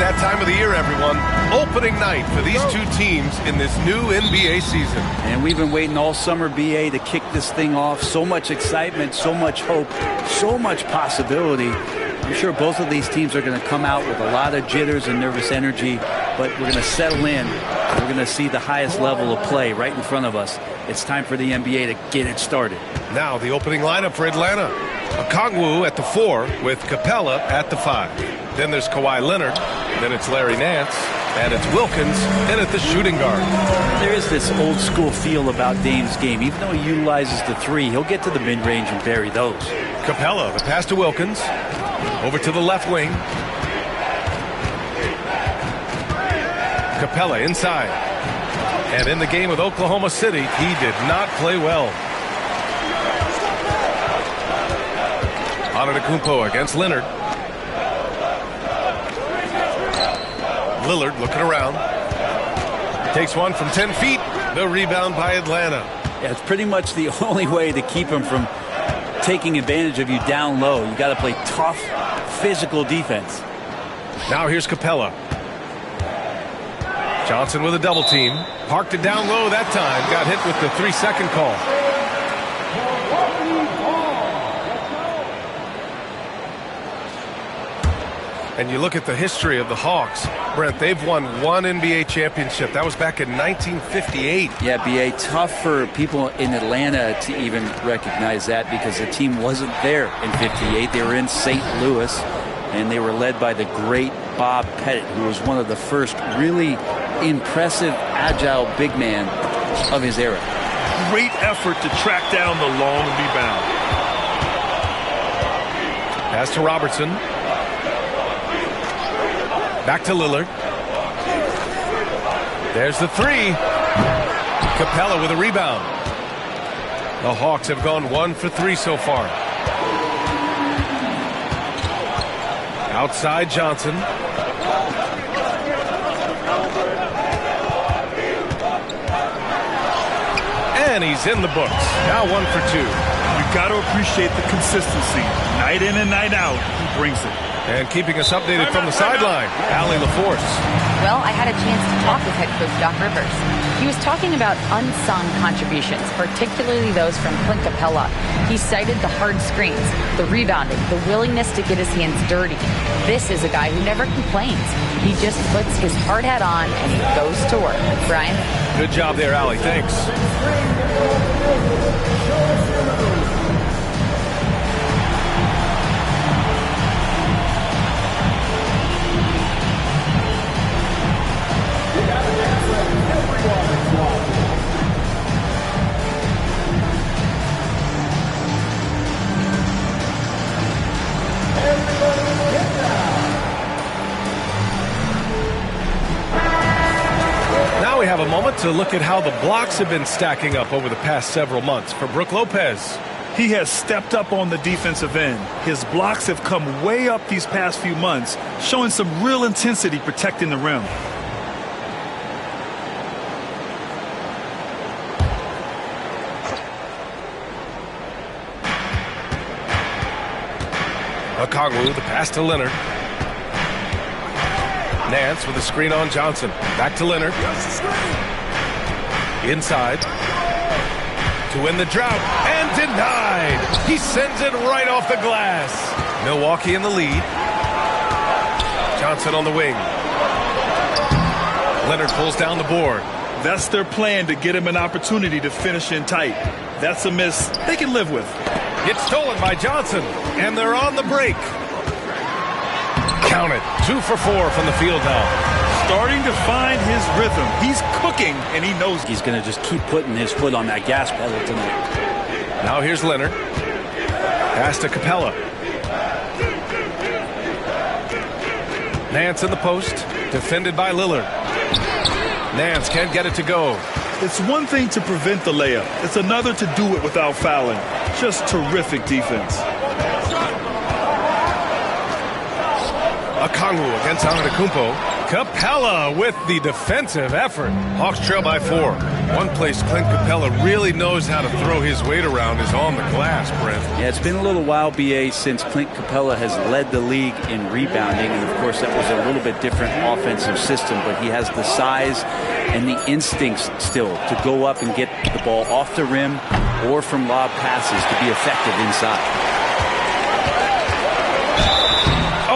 That time of the year, everyone. Opening night for these two teams in this new NBA season. And we've been waiting all summer, BA, to kick this thing off. So much excitement, so much hope, so much possibility. I'm sure both of these teams are going to come out with a lot of jitters and nervous energy, but we're going to settle in. We're going to see the highest level of play right in front of us. It's time for the NBA to get it started. Now the opening lineup for Atlanta. Okongwu at the 4 with Capella at the 5. Then there's Kawhi Leonard. Then it's Larry Nance. And it's Wilkins in at the shooting guard. There is this old school feel about Dame's game. Even though he utilizes the 3, he'll get to the mid-range and bury those. Capella, the pass to Wilkins. Over to the left wing. Capella inside. And in the game with Oklahoma City, he did not play well. Antetokounmpo against Leonard. Lillard looking around. Takes one from 10 feet. The rebound by Atlanta. Yeah, it's pretty much the only way to keep him from taking advantage of you down low. You got to play tough, physical defense. Now here's Capella. Johnson with a double team. Parked it down low that time. Got hit with the 3-second call. And you look at the history of the Hawks, Brent, they've won one NBA championship. That was back in 1958. Yeah, BA, tough for people in Atlanta to even recognize that because the team wasn't there in 58. They were in St. Louis, and they were led by the great Bob Pettit, who was one of the first really impressive, agile big man of his era. Great effort to track down the long rebound. Pass to Robertson. Back to Lillard. There's the 3. Capella with a rebound. The Hawks have gone 1 for 3 so far. Outside Johnson. And he's in the books. Now 1 for 2. You've got to appreciate the consistency. Night in and night out, he brings it. And keeping us updated from the sideline, Allie LaForce. Well, I had a chance to talk with head coach Doc Rivers. He was talking about unsung contributions, particularly those from Clint Capella. He cited the hard screens, the rebounding, the willingness to get his hands dirty. This is a guy who never complains. He just puts his hard hat on and he goes to work. Brian? Good job there, Allie. Thanks. have a moment to look at how the blocks have been stacking up over the past several months for Brook Lopez. He has stepped up on the defensive end. His blocks have come way up these past few months, showing some real intensity protecting the rim. Okongwu, the pass to Leonard. Nance with a screen on Johnson. Back to Leonard. Inside. To win the drought. And denied. He sends it right off the glass. Milwaukee in the lead. Johnson on the wing. Leonard pulls down the board. That's their plan, to get him an opportunity to finish in tight. That's a miss they can live with. It's stolen by Johnson, and they're on the break. Count it. 2 for 4 from the field now. Starting to find his rhythm. He's cooking, and he knows He's going to just keep putting his foot on that gas pedal tonight. Now here's Leonard. Pass to Capella. Nance in the post. Defended by Lillard. Nance can't get it to go. It's one thing to prevent the layup. It's another to do it without fouling. Just terrific defense. Okongwu against Antetokounmpo. Capella with the defensive effort. Hawks trail by 4. One place Clint Capella really knows how to throw his weight around is on the glass, Brent. Yeah, it's been a little while, BA, since Clint Capella has led the league in rebounding. And, of course, that was a little bit different offensive system. But he has the size and the instincts still to go up and get the ball off the rim or from lob passes to be effective inside.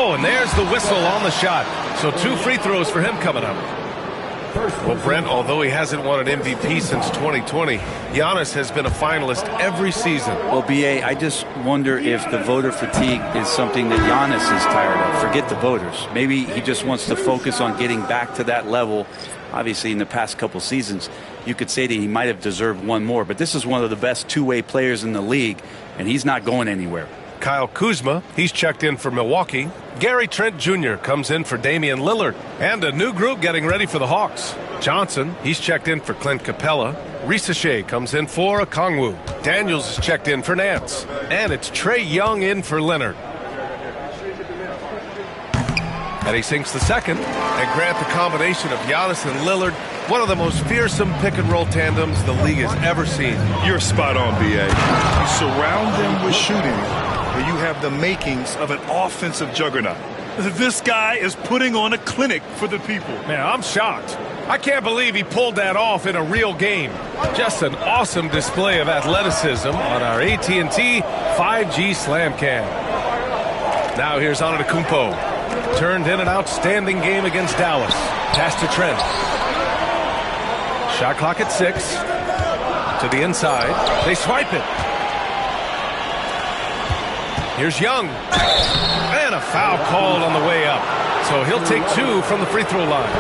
Oh, and there's the whistle on the shot. So 2 free throws for him coming up. Well, Brent, although he hasn't won an MVP since 2020, Giannis has been a finalist every season. Well, BA, I just wonder if the voter fatigue is something that Giannis is tired of. Forget the voters. Maybe he just wants to focus on getting back to that level. Obviously, in the past couple seasons, you could say that he might have deserved one more. But this is one of the best two-way players in the league, and he's not going anywhere. Kyle Kuzma, he's checked in for Milwaukee. Gary Trent Jr. comes in for Damian Lillard. And a new group getting ready for the Hawks. Johnson, he's checked in for Clint Capella. Ricochet comes in for Okongwu. Daniels is checked in for Nance. And it's Trae Young in for Leonard. And he sinks the second. And Grant, the combination of Giannis and Lillard, one of the most fearsome pick-and-roll tandems the league has ever seen. You're spot on, B.A. You surround them with shooting, and you have the makings of an offensive juggernaut. This guy is putting on a clinic for the people. Man, I'm shocked. I can't believe he pulled that off in a real game. Just an awesome display of athleticism on our AT&T 5G Slam Cam. Now here's Antetokounmpo. Turned in an outstanding game against Dallas. Pass to Trent. Shot clock at 6. To the inside. They swipe it. Here's Young. And a foul called on the way up. So he'll take 2 from the free throw line.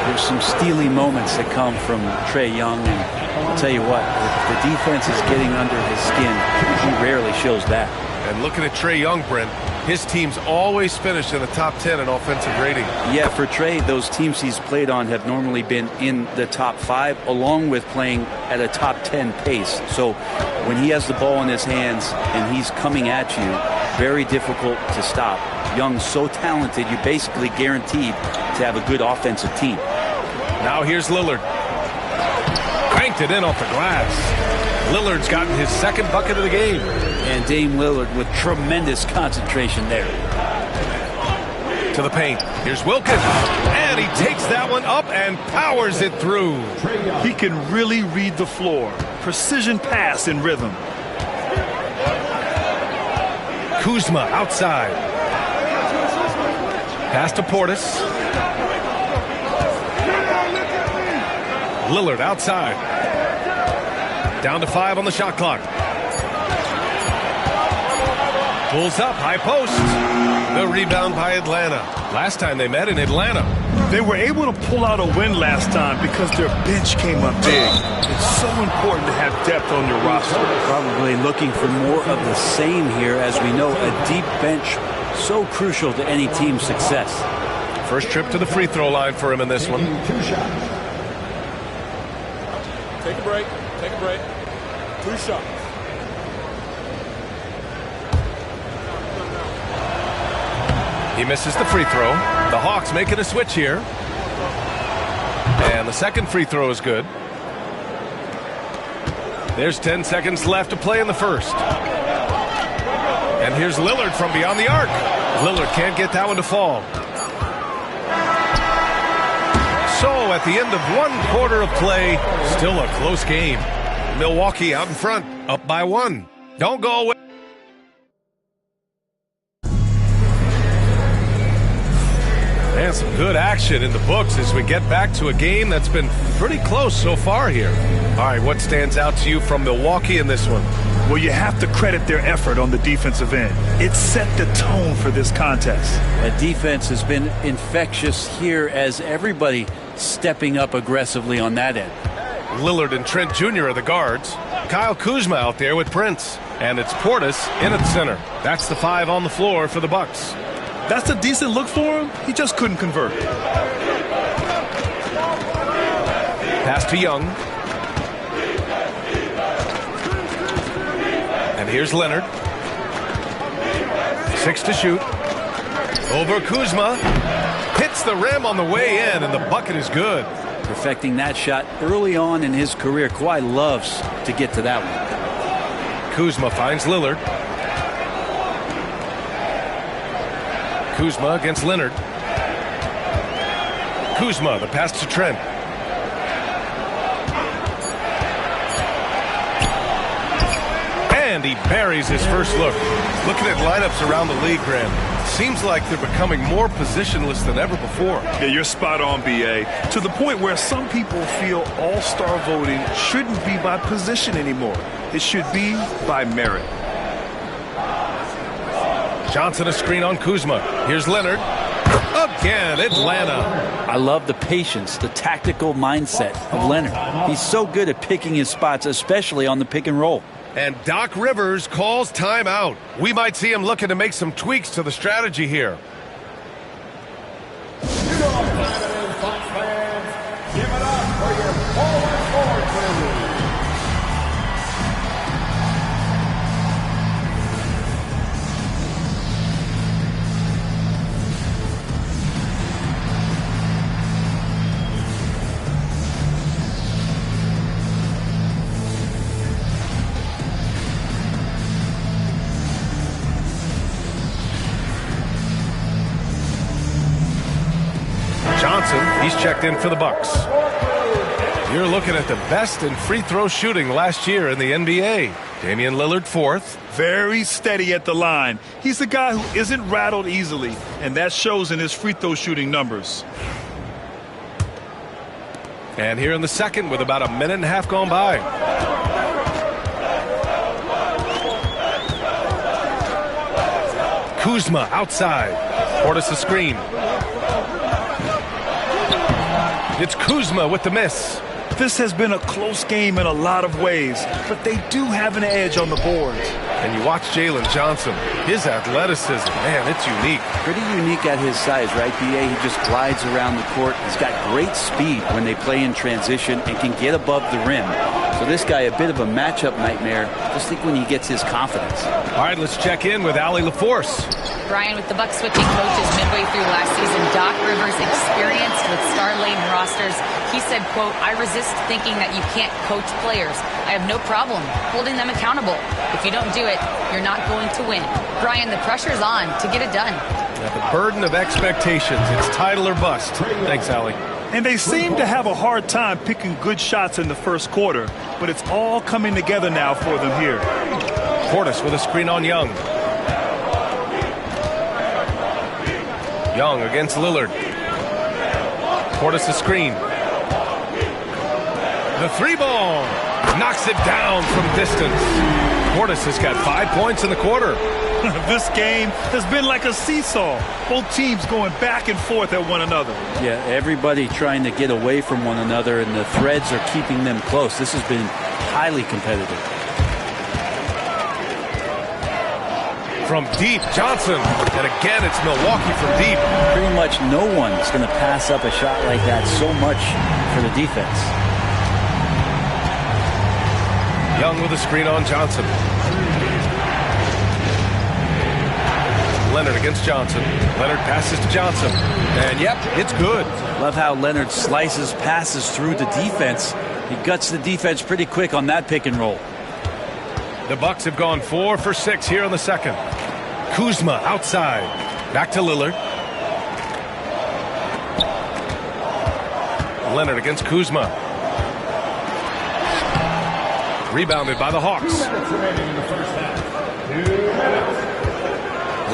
There's some steely moments that come from Trae Young. And I'll tell you what, if the defense is getting under his skin, he rarely shows that. And looking at Trae Young, Brent, his teams always finish in the top 10 in offensive rating. Yeah, for Trae, those teams he's played on have normally been in the top 5, along with playing at a top 10 pace. So when he has the ball in his hands and he's coming at you, very difficult to stop. Young's so talented, you're basically guaranteed to have a good offensive team. Now here's Lillard. Cranked it in off the glass. Lillard's gotten his second bucket of the game. And Dame Lillard with tremendous concentration there. To the paint. Here's Wilkins. And he takes that one up and powers it through. He can really read the floor. Precision pass in rhythm. Kuzma outside. Pass to Portis. Lillard outside. Down to 5 on the shot clock. Pulls up, high post. The rebound by Atlanta. Last time they met in Atlanta. They were able to pull out a win last time because their bench came up big. It's so important to have depth on your roster. Probably looking for more of the same here. As we know, a deep bench so crucial to any team's success. First trip to the free throw line for him in this one. Take a break. Take a break. 2 shots. He misses the free throw. The Hawks making a switch here. And the second free throw is good. There's 10 seconds left to play in the first. And here's Lillard from beyond the arc. Lillard can't get that one to fall. So at the end of 1 quarter of play, still a close game. Milwaukee out in front, up by 1. Don't go away. And some good action in the books as we get back to a game that's been pretty close so far here. All right, what stands out to you from Milwaukee in this one? Well, you have to credit their effort on the defensive end. It set the tone for this contest. The defense has been infectious here as everybody stepping up aggressively on that end. Lillard and Trent Jr. are the guards. Kyle Kuzma out there with Prince. And it's Portis in at center. That's the 5 on the floor for the Bucks. That's a decent look for him. He just couldn't convert. Pass to Young. And here's Leonard. 6 to shoot. Over Kuzma. Hits the rim on the way in, and the bucket is good. Perfecting that shot early on in his career. Kawhi loves to get to that one. Kuzma finds Lillard. Kuzma against Leonard. Kuzma, the pass to Trent. And he buries his first look. Looking at lineups around the league, Graham, seems like they're becoming more positionless than ever before. Yeah, you're spot on, B.A. To the point where some people feel all-star voting shouldn't be by position anymore. It should be by merit. Johnson a screen on Kuzma. Here's Leonard. Again, Atlanta. I love the patience, the tactical mindset of Leonard. He's so good at picking his spots, especially on the pick and roll. And Doc Rivers calls timeout. We might see him looking to make some tweaks to the strategy here. You know what time it is, Bucks fans. Give it up for your forward crew. He's checked in for the Bucks. You're looking at the best in free throw shooting last year in the NBA. Damian Lillard 4th. Very steady at the line. He's a guy who isn't rattled easily, and that shows in his free throw shooting numbers. And here in the second with about a minute and a half gone by. Kuzma outside. Portis a screen. It's Kuzma with the miss. This has been a close game in a lot of ways, but they do have an edge on the boards. And you watch Jalen Johnson. His athleticism, man, it's unique. Pretty unique at his size, right, B.A.? He just glides around the court. He's got great speed when they play in transition and can get above the rim. So this guy, a bit of a matchup nightmare. Just think when he gets his confidence. All right, let's check in with Allie LaForce. Brian, with the Bucks switching coaches midway through last season, Doc Rivers experienced with star-laden rosters. He said, quote, "I resist thinking that you can't coach players. I have no problem holding them accountable. If you don't do it, you're not going to win." Brian, the pressure's on to get it done. Yeah, the burden of expectations. It's title or bust. Thanks, Allie. And they seem to have a hard time picking good shots in the first quarter, but it's all coming together now for them here. Portis with a screen on Young. Young against Lillard. Portis a screen. The 3-ball knocks it down from distance. Portis has got 5 points in the quarter. This game has been like a seesaw. Both teams going back and forth at one another. Yeah, everybody trying to get away from one another, and the threads are keeping them close. This has been highly competitive. From deep, Johnson. And again, it's Milwaukee from deep. Pretty much no one's going to pass up a shot like that so much for the defense. Young with a screen on Johnson. Leonard against Johnson. Leonard passes to Johnson. And yep, it's good. Love how Leonard slices passes through the defense. He guts the defense pretty quick on that pick and roll. The Bucks have gone 4 for 6 here in the second. Kuzma outside. Back to Lillard. Leonard against Kuzma. Rebounded by the Hawks.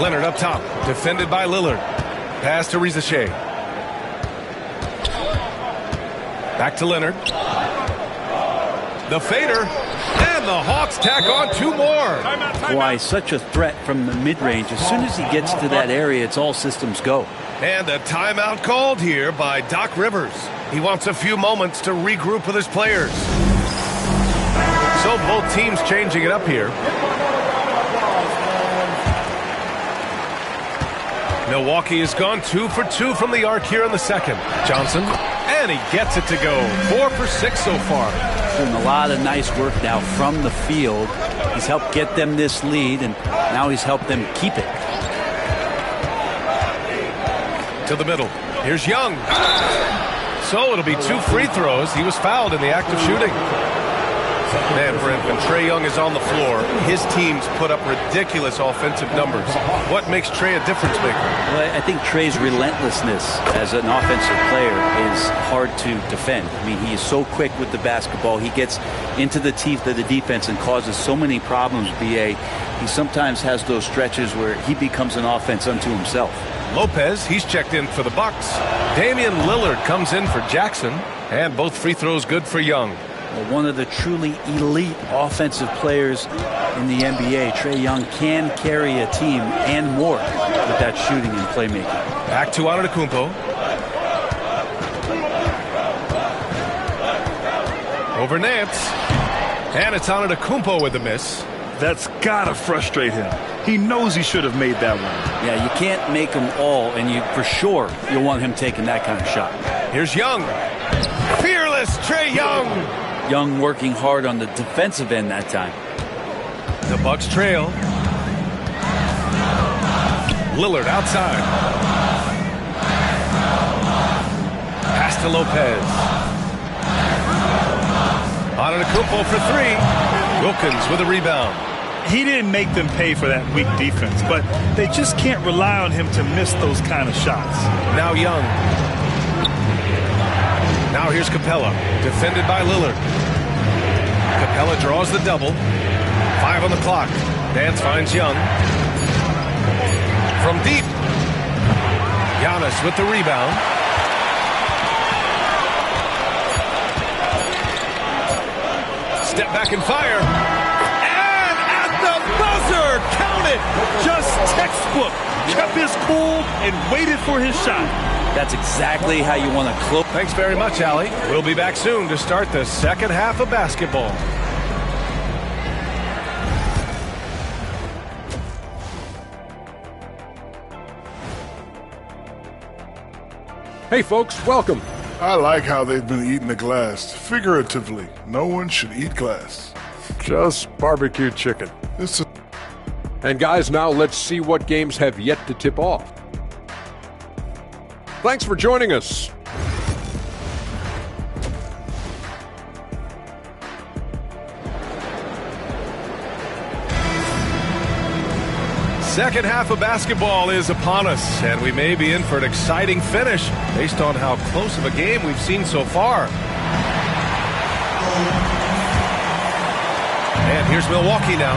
Leonard up top. Defended by Lillard. Pass to Rizachet. Back to Leonard. The fader. And the Hawks tack on 2 more. Why, such a threat from the mid-range. As soon as he gets to that area, it's all systems go. And a timeout called here by Doc Rivers. He wants a few moments to regroup with his players. So both teams changing it up here. Milwaukee has gone 2 for 2 from the arc here in the second. Johnson, and he gets it to go. 4 for 6 so far. Doing a lot of nice work now from the field. He's helped get them this lead, and now he's helped them keep it. To the middle. Here's Young. So it'll be 2 free throws. He was fouled in the act of shooting. Man, Brent, when Trae Young is on the floor, his teams put up ridiculous offensive numbers. What makes Trae a difference maker? Well, I think Trae's relentlessness as an offensive player is hard to defend. I mean, he is so quick with the basketball. He gets into the teeth of the defense and causes so many problems, BA. He sometimes has those stretches where he becomes an offense unto himself. Lopez, he's checked in for the Bucks. Damian Lillard comes in for Jackson, and both free throws good for Young. Well, one of the truly elite offensive players in the NBA, Trae Young, can carry a team and more with that shooting and playmaking. Back to Antetokounmpo. Over Nance. And it's Antetokounmpo with the miss. That's gotta frustrate him. He knows he should have made that one. Yeah, you can't make them all, and you'll want him taking that kind of shot. Here's Young. Fearless Trae Young. Young working hard on the defensive end that time. The Bucks trail. Lillard outside. Pass to Lopez. Antetokounmpo for 3. Wilkins with a rebound. He didn't make them pay for that weak defense, but they just can't rely on him to miss those kind of shots. Now Young. Now here's Capella, defended by Lillard. Capella draws the double. 5 on the clock. Nance finds Young. From deep. Giannis with the rebound. Step back and fire. And at the buzzer, count it. Just textbook. Kept his cool and waited for his shot. That's exactly how you want to close. Thanks very much, Allie. We'll be back soon to start the second half of basketball. Hey folks, welcome. I like how they've been eating the glass. Figuratively, no one should eat glass. Just barbecue chicken. This is And guys, now let's see what games have yet to tip off. Thanks for joining us. Second half of basketball is upon us, and we may be in for an exciting finish based on how close of a game we've seen so far. And here's Milwaukee now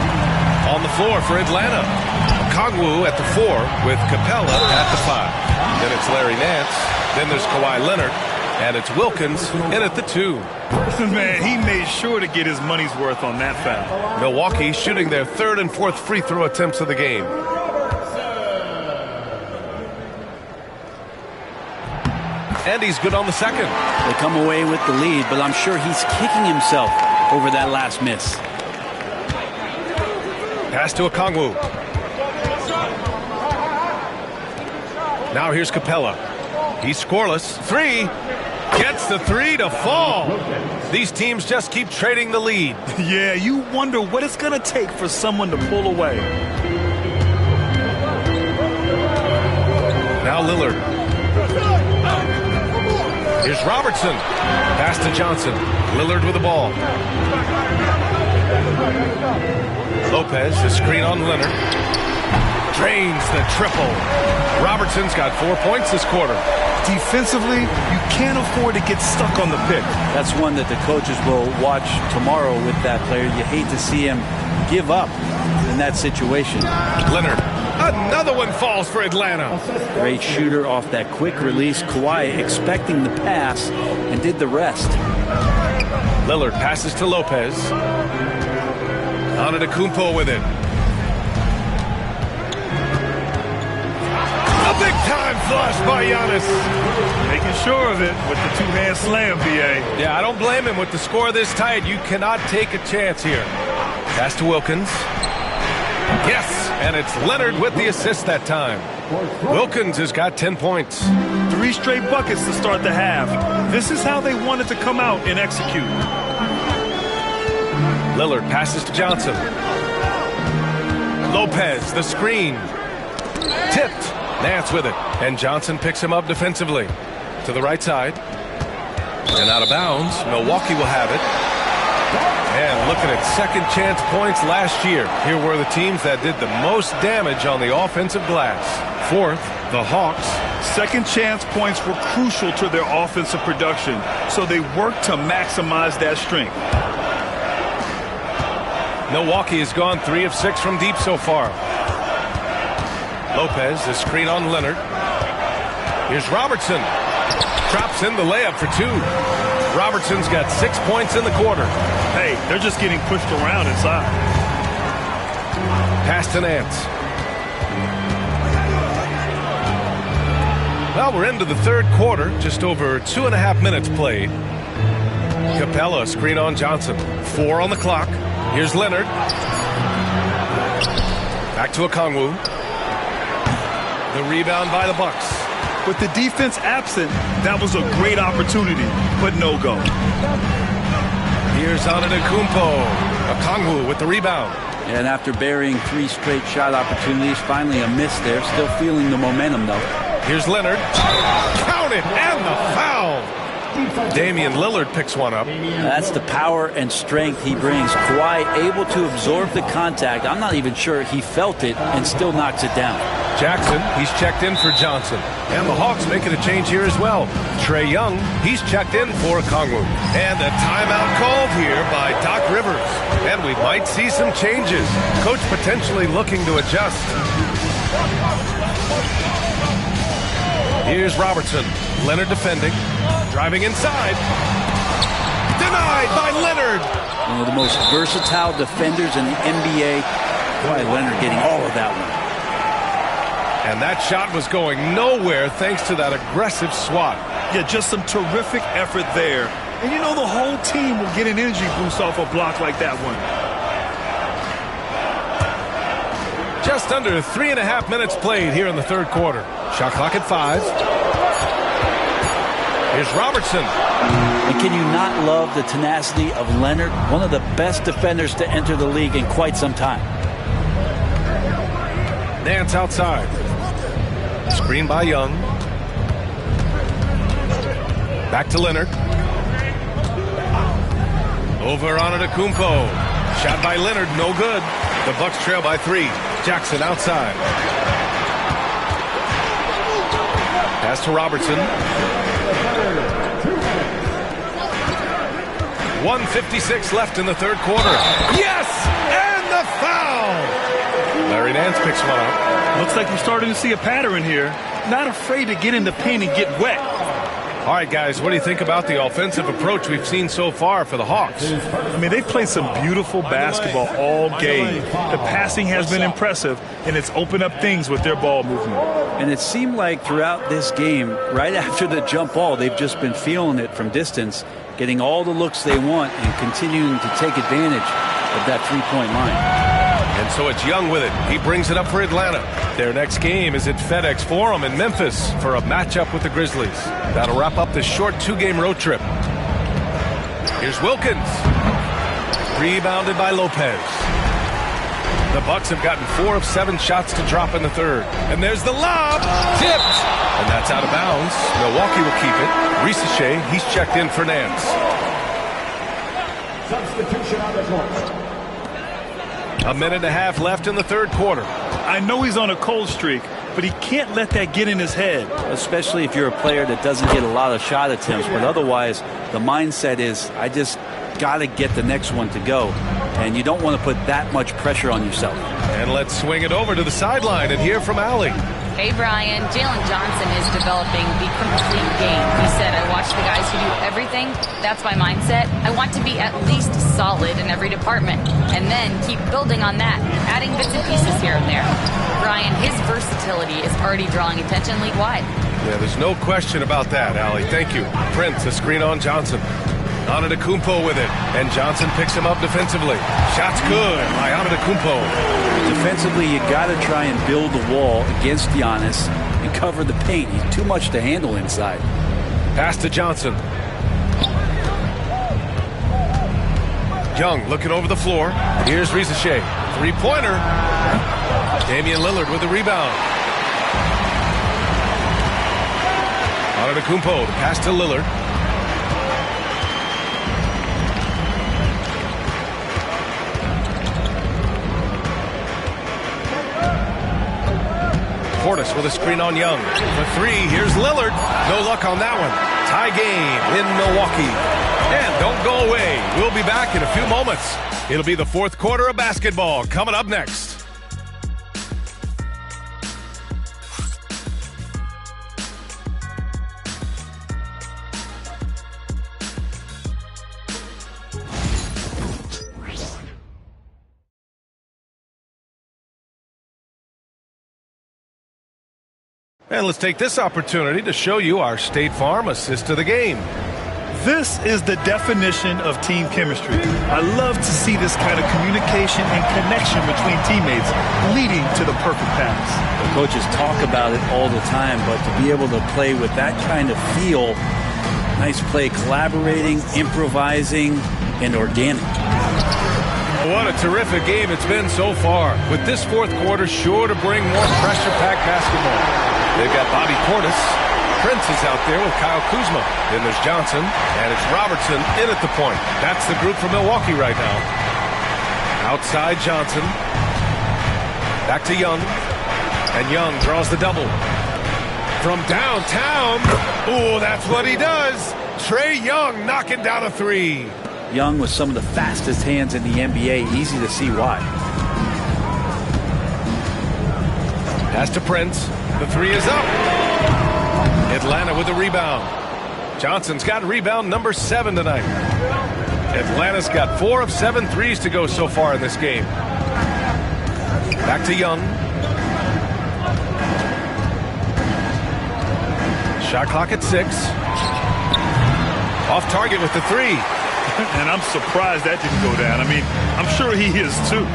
on the floor for Atlanta. Okongwu at the 4 with Capella at the 5. Then it's Larry Nance. Then there's Kawhi Leonard. And it's Wilkins in at the 2. Man, he made sure to get his money's worth on that foul. Milwaukee shooting their 3rd and 4th free throw attempts of the game. And he's good on the 2nd. They come away with the lead, but I'm sure he's kicking himself over that last miss. Pass to Okongwu. Now here's Capella. He's scoreless. 3. Gets the three to fall. These teams just keep trading the lead. Yeah, you wonder what it's going to take for someone to pull away. Now Lillard. Here's Robertson. Pass to Johnson. Lillard with the ball. Lopez, the screen on Leonard. Drains the triple. Robertson's got 4 points this quarter. Defensively, you can't afford to get stuck on the pick. That's one that the coaches will watch tomorrow with that player. You hate to see him give up in that situation. Leonard. Another one falls for Atlanta. Great shooter off that quick release. Kawhi expecting the pass and did the rest. Lillard passes to Lopez. Antetokounmpo with it. A big-time flush by Giannis. Making sure of it with the two-hand slam, B.A. Yeah, I don't blame him with the score this tight. You cannot take a chance here. Pass to Wilkins. Yes, and it's Leonard with the assist that time. Wilkins has got 10 points. 3 straight buckets to start the half. This is how they wanted to come out and execute. Lillard passes to Johnson. Lopez, the screen. Tipped. Nance with it. And Johnson picks him up defensively. To the right side. And out of bounds. Milwaukee will have it. And looking at second chance points last year. Here were the teams that did the most damage on the offensive glass. Fourth, the Hawks. Second chance points were crucial to their offensive production, so they worked to maximize that strength. Milwaukee has gone 3 of 6 from deep so far. Lopez, the screen on Leonard. Here's Robertson. Drops in the layup for 2. Robertson's got 6 points in the quarter. Hey, they're just getting pushed around inside. Pass to Nance. Well, we're into the third quarter. Just over 2.5 minutes played. Capella, screen on Johnson. 4 on the clock. Here's Leonard. Back to Okongwu. The rebound by the Bucks. With the defense absent, that was a great opportunity, but no go. Here's Antetokounmpo. Okongwu with the rebound. And after burying 3 straight shot opportunities, finally a miss there. Still feeling the momentum, though. Here's Leonard. Count it, and the foul. Damian Lillard picks one up. That's the power and strength he brings. Kawhi able to absorb the contact. I'm not even sure he felt it and still knocks it down. Jackson, he's checked in for Johnson. And the Hawks making a change here as well. Trae Young, he's checked in for Okongwu. And a timeout called here by Doc Rivers. And we might see some changes. Coach potentially looking to adjust. Here's Robertson. Leonard defending. Driving inside. Denied by Leonard. One of the most versatile defenders in the NBA. Boy, Leonard getting all of that one. And that shot was going nowhere thanks to that aggressive swat. Yeah, just some terrific effort there. And you know the whole team will get an energy boost off a block like that one. Just under 3.5 minutes played here in the third quarter. Shot clock at 5. Here's Robertson. And can you not love the tenacity of Leonard? One of the best defenders to enter the league in quite some time. Nance outside. Screen by Young. Back to Leonard. Over Antetokounmpo. Shot by Leonard, no good. The Bucks trail by 3. Jackson outside. Pass to Robertson. 1:56 left in the third quarter. Yes! And the foul! Larry Nance picks one up. Looks like we're starting to see a pattern here. Not afraid to get in the paint and get wet. All right, guys, what do you think about the offensive approach we've seen so far for the Hawks? I mean, they've played some beautiful basketball all game. The passing has been impressive, and it's opened up things with their ball movement. And it seemed like throughout this game, right after the jump ball, they've just been feeling it from distance, getting all the looks they want and continuing to take advantage of that three-point line. And so it's Young with it. He brings it up for Atlanta. Their next game is at FedEx Forum in Memphis for a matchup with the Grizzlies. That'll wrap up this short 2-game road trip. Here's Wilkins. Rebounded by Lopez. The Bucks have gotten 4 of 7 shots to drop in the third. And there's the lob. Tipped. And that's out of bounds. Milwaukee will keep it. Risache, he's checked in for Nance. Substitution on the court. A minute and a half left in the third quarter. I know he's on a cold streak, but he can't let that get in his head. Especially if you're a player that doesn't get a lot of shot attempts. But otherwise, the mindset is, I just got to get the next one to go. And you don't want to put that much pressure on yourself. And let's swing it over to the sideline and hear from Allie. Hey, Brian. Jalen Johnson is developing the complete game. He said, I watch the guys who do everything. That's my mindset. I want to be at least solid in every department. And then keep building on that, adding bits and pieces here and there. Brian, his versatility is already drawing attention league-wide. Yeah, there's no question about that, Allie. Thank you. Prince, a screen on Johnson. Antetokounmpo with it, and Johnson picks him up defensively. Shot's good by Antetokounmpo. Defensively, you got to try and build the wall against Giannis and cover the paint. He's too much to handle inside. Pass to Johnson. Young looking over the floor. Here's Risache. Three-pointer. Damian Lillard with the rebound. Antetokounmpo, the pass to Lillard. Portis with a screen on Young. For 3, here's Lillard. No luck on that one. Tie game in Milwaukee. And don't go away. We'll be back in a few moments. It'll be the fourth quarter of basketball coming up next. And let's take this opportunity to show you our State Farm assist to the game. This is the definition of team chemistry. I love to see this kind of communication and connection between teammates leading to the perfect pass. The coaches talk about it all the time, but to be able to play with that kind of feel, nice play, collaborating, improvising, and organic. What a terrific game it's been so far, with this fourth quarter sure to bring more pressure-packed basketball. They've got Bobby Portis. Prince is out there with Kyle Kuzma. Then there's Johnson, and it's Robertson in at the point. That's the group from Milwaukee right now. Outside Johnson. Back to Young. And Young draws the double. From downtown. Oh, that's what he does. Trae Young knocking down a 3. Young with some of the fastest hands in the NBA. Easy to see why. Pass to Prince. The 3 is up. Atlanta with the rebound. Johnson's got rebound number 7 tonight. Atlanta's got 4 of 7 threes to go so far in this game. Back to Young. Shot clock at 6. Off target with the 3. And I'm surprised that didn't go down. I mean, I'm sure he is too.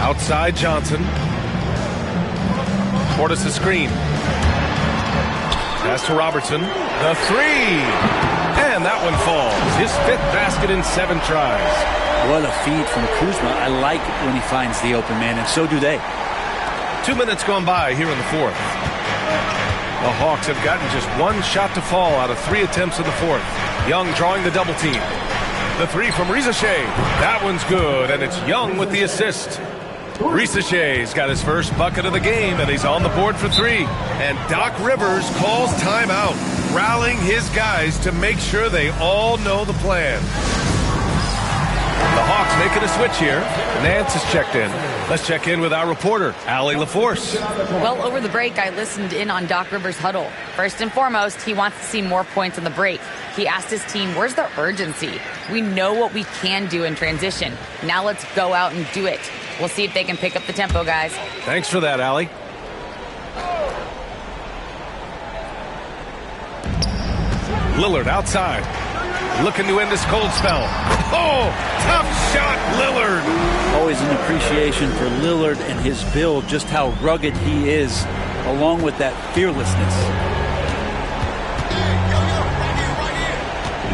Outside Johnson. Portis a screen. Pass to Robertson. The 3. And that one falls. His 5th basket in 7 tries. What a feed from Kuzma. I like it when he finds the open man, and so do they. 2 minutes gone by here in the fourth. The Hawks have gotten just 1 shot to fall out of 3 attempts in the fourth. Young drawing the double team. The 3 from Risache. That one's good, and it's Young with the assist. Risache's got his first bucket of the game, and he's on the board for 3. And Doc Rivers calls timeout, rallying his guys to make sure they all know the plan. The Hawks making a switch here. Nance is checked in. Let's check in with our reporter, Allie LaForce. Well, over the break, I listened in on Doc Rivers' huddle. First and foremost, he wants to see more points on the break. He asked his team, where's the urgency? We know what we can do in transition. Now let's go out and do it. We'll see if they can pick up the tempo, guys. Thanks for that, Allie. Lillard outside. Looking to end this cold spell. Oh, tough shot, Lillard. Always an appreciation for Lillard and his build, just how rugged he is, along with that fearlessness.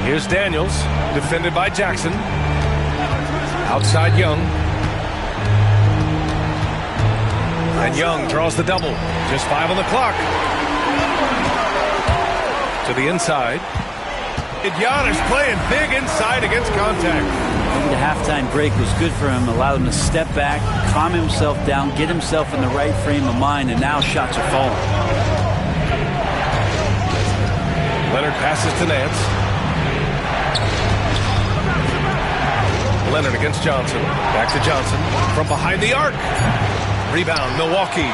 Here's Daniels, defended by Jackson. Outside Young. And Young draws the double. Just 5 on the clock. To the inside. And Giannis playing big inside against contact. Maybe the halftime break was good for him, allowed him to step back, calm himself down, get himself in the right frame of mind, and now shots are falling. Leonard passes to Nance. Leonard against Johnson. Back to Johnson. From behind the arc. Rebound, Milwaukee.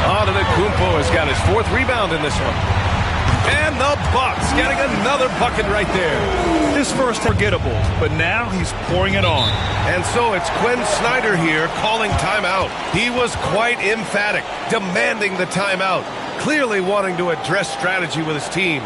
Antetokounmpo has got his 4th rebound in this one. And the Bucks getting another bucket right there. His first forgettable, but now he's pouring it on. And so it's Quinn Snyder here calling timeout. He was quite emphatic, demanding the timeout, clearly wanting to address strategy with his team.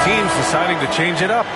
Teams deciding to change it up.